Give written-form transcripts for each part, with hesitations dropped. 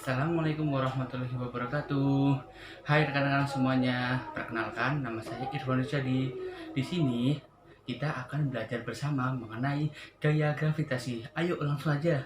Assalamualaikum warahmatullahi wabarakatuh. Hai rekan-rekan semuanya, perkenalkan nama saya Irfan Syadi. Di sini kita akan belajar bersama mengenai gaya gravitasi. Ayo langsung aja.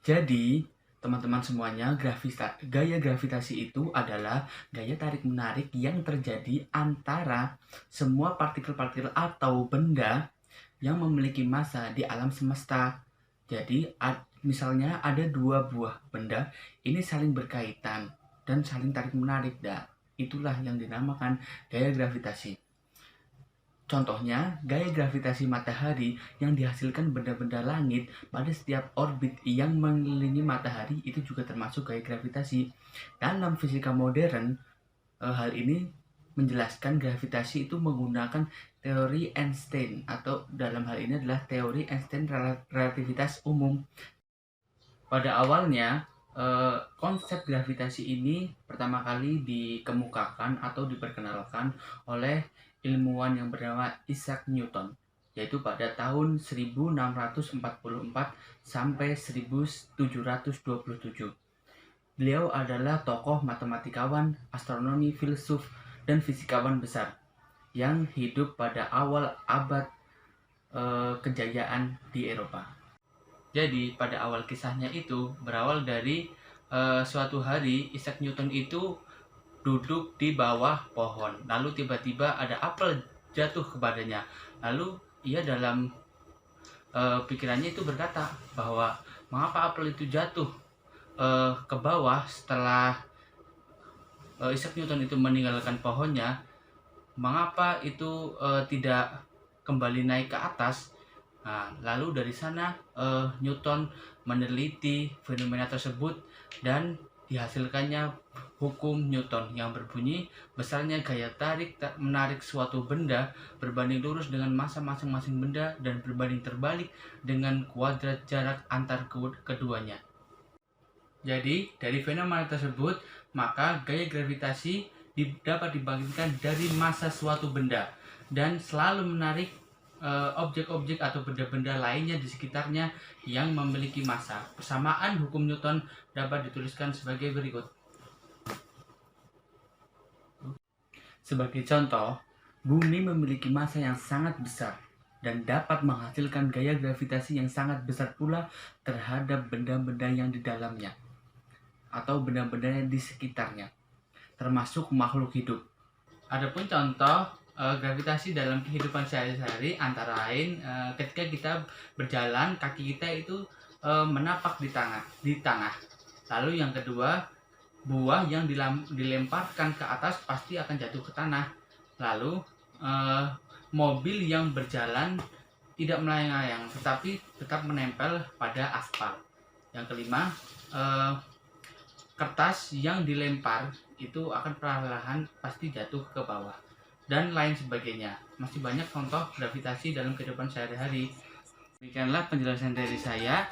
Jadi, teman-teman semuanya, gaya gravitasi itu adalah gaya tarik-menarik yang terjadi antara semua partikel-partikel atau benda yang memiliki massa di alam semesta. Jadi, misalnya ada dua buah benda, ini saling berkaitan dan saling tarik-menarik. Itulah yang dinamakan gaya gravitasi. Contohnya, gaya gravitasi matahari yang dihasilkan benda-benda langit pada setiap orbit yang mengelilingi matahari itu juga termasuk gaya gravitasi. Dalam fisika modern, hal ini menjelaskan gravitasi itu menggunakan teori Einstein, atau dalam hal ini adalah teori Einstein relativitas umum. Pada awalnya, konsep gravitasi ini pertama kali dikemukakan atau diperkenalkan oleh ilmuwan yang bernama Isaac Newton, yaitu pada tahun 1644 sampai 1727. Beliau adalah tokoh matematikawan, astronomi, filsuf, dan fisikawan besar yang hidup pada awal abad kejayaan di Eropa. Jadi pada awal kisahnya itu berawal dari suatu hari Isaac Newton itu duduk di bawah pohon, lalu tiba-tiba ada apel jatuh kepadanya. Lalu ia dalam pikirannya itu berkata bahwa mengapa apel itu jatuh ke bawah setelah Isaac Newton itu meninggalkan pohonnya, mengapa itu tidak kembali naik ke atas. Nah, lalu dari sana Newton meneliti fenomena tersebut dan dihasilkannya hukum Newton yang berbunyi besarnya gaya tarik menarik suatu benda berbanding lurus dengan massa masing-masing benda dan berbanding terbalik dengan kuadrat jarak antar keduanya. Jadi dari fenomena tersebut maka gaya gravitasi dapat dibangkitkan dari massa suatu benda dan selalu menarik objek-objek atau benda-benda lainnya di sekitarnya yang memiliki massa. Persamaan hukum Newton dapat dituliskan sebagai berikut. Sebagai contoh, bumi memiliki massa yang sangat besar dan dapat menghasilkan gaya gravitasi yang sangat besar pula terhadap benda-benda yang di dalamnya atau benda-benda yang di sekitarnya, termasuk makhluk hidup. Adapun contoh gravitasi dalam kehidupan sehari-hari antara lain ketika kita berjalan, kaki kita itu menapak di tanah. Lalu yang kedua, buah yang dilemparkan ke atas pasti akan jatuh ke tanah. Lalu mobil yang berjalan tidak melayang-layang tetapi tetap menempel pada aspal. Yang kelima, kertas yang dilempar itu akan perlahan pasti jatuh ke bawah, dan lain sebagainya. Masih banyak contoh gravitasi dalam kehidupan sehari-hari. Demikianlah penjelasan dari saya.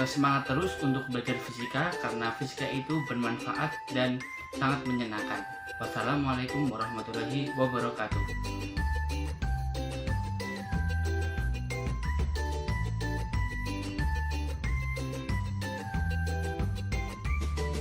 Semangat terus untuk belajar fisika karena fisika itu bermanfaat dan sangat menyenangkan. Wassalamualaikum warahmatullahi wabarakatuh.